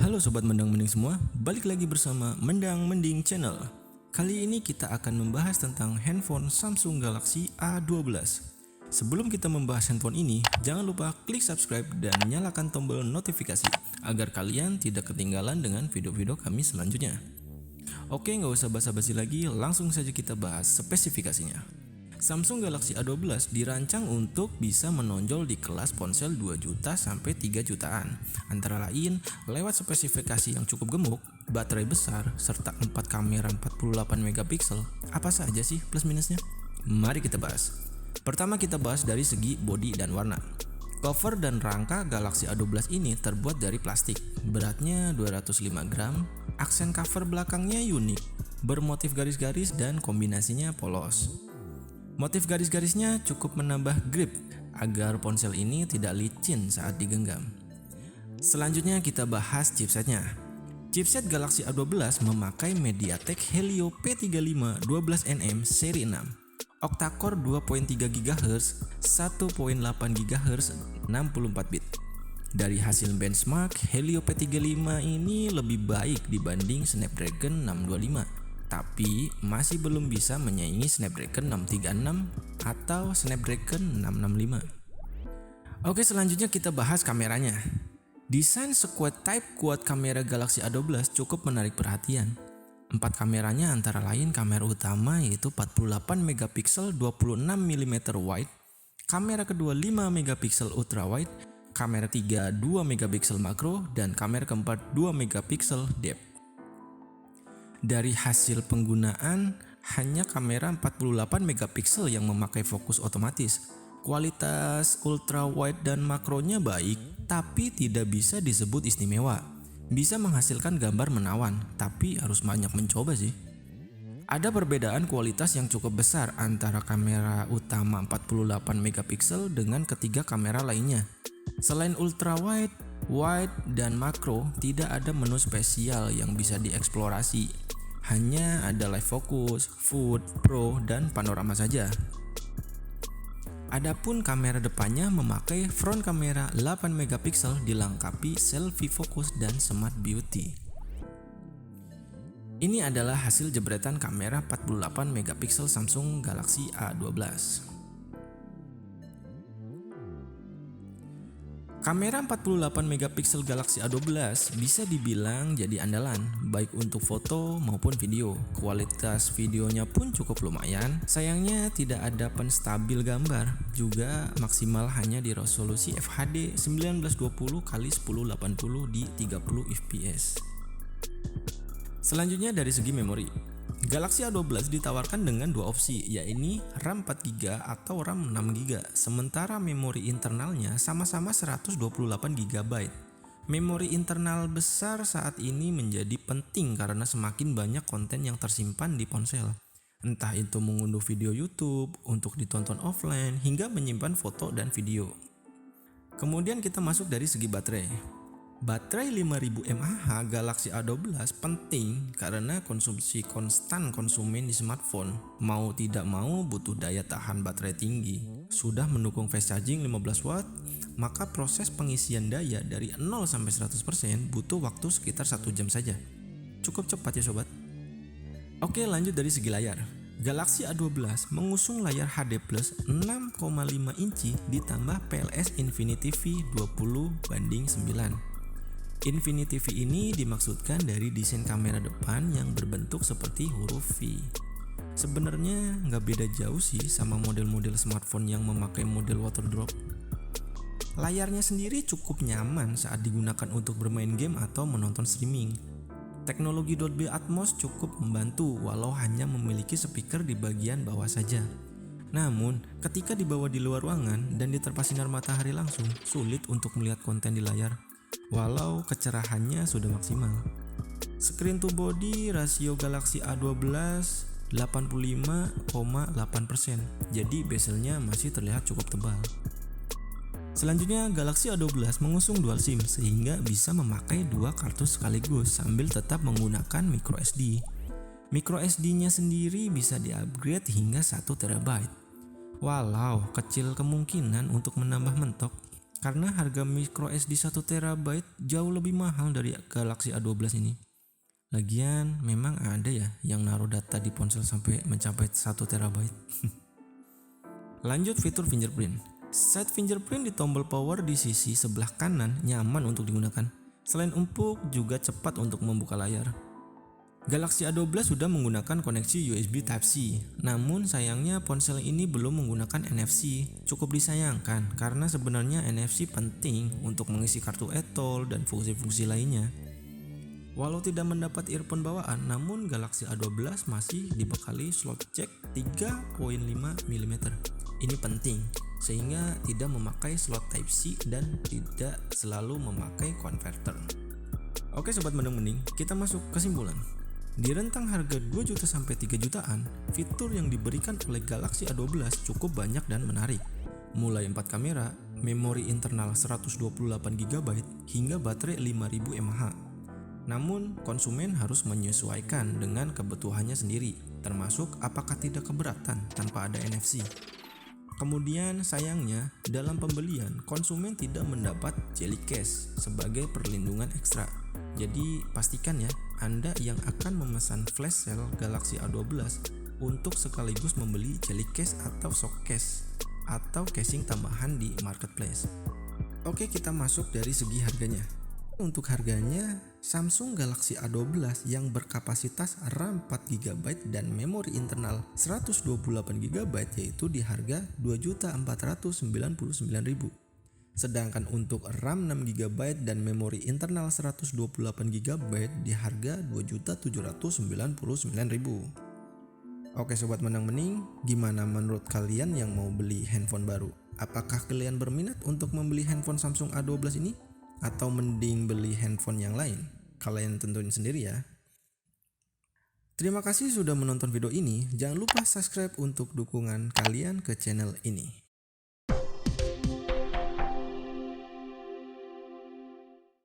Halo Sobat Mendang Mending semua, balik lagi bersama Mendang Mending Channel. Kali ini kita akan membahas tentang handphone Samsung Galaxy A12. Sebelum kita membahas handphone ini, jangan lupa klik subscribe dan nyalakan tombol notifikasi agar kalian tidak ketinggalan dengan video-video kami selanjutnya. Oke, nggak usah basa-basi lagi, langsung saja kita bahas spesifikasinya. Samsung Galaxy A12 dirancang untuk bisa menonjol di kelas ponsel 2 juta sampai 3 jutaan. Antara lain, lewat spesifikasi yang cukup gemuk, baterai besar, serta 4 kamera 48 megapiksel. Apa saja sih plus minusnya? Mari kita bahas. Pertama kita bahas dari segi bodi dan warna. Cover dan rangka Galaxy A12 ini terbuat dari plastik. Beratnya 205 gram, aksen cover belakangnya unik, bermotif garis-garis dan kombinasinya polos. Motif garis-garisnya cukup menambah grip agar ponsel ini tidak licin saat digenggam. Selanjutnya kita bahas chipsetnya. Chipset Galaxy A12 memakai MediaTek Helio P35 12nm seri 6, octa-core 2.3 GHz, 1.8 GHz, 64 bit. Dari hasil benchmark, Helio P35 ini lebih baik dibanding Snapdragon 625. Tapi masih belum bisa menyaingi Snapdragon 636 atau Snapdragon 665. Oke, selanjutnya kita bahas kameranya. Desain squad type quad kamera Galaxy A12 cukup menarik perhatian. 4 kameranya antara lain kamera utama yaitu 48 megapiksel 26 mm wide, kamera kedua 5 megapiksel ultra wide, kamera ketiga 2 megapiksel makro, dan kamera keempat 2 megapiksel depth. Dari hasil penggunaan, hanya kamera 48 megapiksel yang memakai fokus otomatis. Kualitas ultra wide dan makronya baik, tapi tidak bisa disebut istimewa. Bisa menghasilkan gambar menawan, tapi harus banyak mencoba sih. Ada perbedaan kualitas yang cukup besar antara kamera utama 48 megapiksel dengan ketiga kamera lainnya. Selain ultra wide, wide, dan makro, tidak ada menu spesial yang bisa dieksplorasi. Hanya ada live focus, food, pro, dan panorama saja. Adapun kamera depannya memakai front kamera 8 megapiksel dilengkapi selfie focus dan smart beauty. Ini adalah hasil jebretan kamera 48 megapiksel Samsung Galaxy A12. Kamera 48 megapiksel Galaxy A12 bisa dibilang jadi andalan, baik untuk foto maupun video. Kualitas videonya pun cukup lumayan, sayangnya tidak ada penstabil gambar, juga maksimal hanya di resolusi FHD 1920x1080 di 30 fps. Selanjutnya dari segi memori. Galaxy A12 ditawarkan dengan dua opsi, yaitu RAM 4GB atau RAM 6GB, sementara memori internalnya sama-sama 128GB. Memori internal besar saat ini menjadi penting karena semakin banyak konten yang tersimpan di ponsel. Entah itu mengunduh video YouTube, untuk ditonton offline, hingga menyimpan foto dan video. Kemudian kita masuk dari segi baterai. Baterai 5000 mAh Galaxy A12 penting karena konsumsi konstan konsumen di smartphone. Mau tidak mau butuh daya tahan baterai tinggi. Sudah mendukung fast charging 15 watt, maka proses pengisian daya dari 0 sampai 100% butuh waktu sekitar 1 jam saja. Cukup cepat ya sobat. Oke, lanjut dari segi layar. Galaxy A12 mengusung layar HD Plus 6,5 inci ditambah PLS Infinity V 20:9. Infinity V ini dimaksudkan dari desain kamera depan yang berbentuk seperti huruf V. Sebenarnya nggak beda jauh sih sama model-model smartphone yang memakai model water drop. Layarnya sendiri cukup nyaman saat digunakan untuk bermain game atau menonton streaming. Teknologi Dolby Atmos cukup membantu walau hanya memiliki speaker di bagian bawah saja. Namun, ketika dibawa di luar ruangan dan diterpa sinar matahari langsung, sulit untuk melihat konten di layar. Walau kecerahannya sudah maksimal. Screen to body rasio Galaxy A12 85,8%. Jadi bezelnya masih terlihat cukup tebal. Selanjutnya Galaxy A12 mengusung dual SIM sehingga bisa memakai dua kartu sekaligus sambil tetap menggunakan microSD. MicroSD-nya sendiri bisa di-upgrade hingga 1 TB. Walau kecil kemungkinan untuk menambah mentok, karena harga micro SD 1 TB jauh lebih mahal dari Galaxy A12 ini. Lagian memang ada ya yang naruh data di ponsel sampai mencapai 1 TB. Lanjut fitur fingerprint. Side fingerprint di tombol power di sisi sebelah kanan nyaman untuk digunakan. Selain empuk, juga cepat untuk membuka layar. Galaxy A12 sudah menggunakan koneksi USB Type-C, namun sayangnya ponsel ini belum menggunakan NFC. Cukup disayangkan karena sebenarnya NFC penting untuk mengisi kartu e-tol dan fungsi-fungsi lainnya. Walau tidak mendapat earphone bawaan, namun Galaxy A12 masih dibekali slot jack 3.5 mm. Ini penting, sehingga tidak memakai slot Type-C dan tidak selalu memakai konverter. Oke sobat mending, kita masuk kesimpulan. Di rentang harga 2 juta sampai 3 jutaan, fitur yang diberikan oleh Galaxy A12 cukup banyak dan menarik. Mulai 4 kamera, memori internal 128GB hingga baterai 5000 mAh. Namun, konsumen harus menyesuaikan dengan kebutuhannya sendiri, termasuk apakah tidak keberatan tanpa ada NFC. Kemudian sayangnya, dalam pembelian, konsumen tidak mendapat jelly case sebagai perlindungan ekstra. Jadi pastikan ya, Anda yang akan memesan flash sale Galaxy A12 untuk sekaligus membeli jelly case atau shock case atau casing tambahan di marketplace. Oke, kita masuk dari segi harganya. Untuk harganya, Samsung Galaxy A12 yang berkapasitas RAM 4GB dan memori internal 128GB yaitu di harga Rp2.499.000. Sedangkan untuk RAM 6GB dan memori internal 128GB di harga Rp2.799.000. Oke sobat menang-mening, gimana menurut kalian yang mau beli handphone baru? Apakah kalian berminat untuk membeli handphone Samsung A12 ini? Atau mending beli handphone yang lain? Kalian tentuin sendiri ya. Terima kasih sudah menonton video ini. Jangan lupa subscribe untuk dukungan kalian ke channel ini.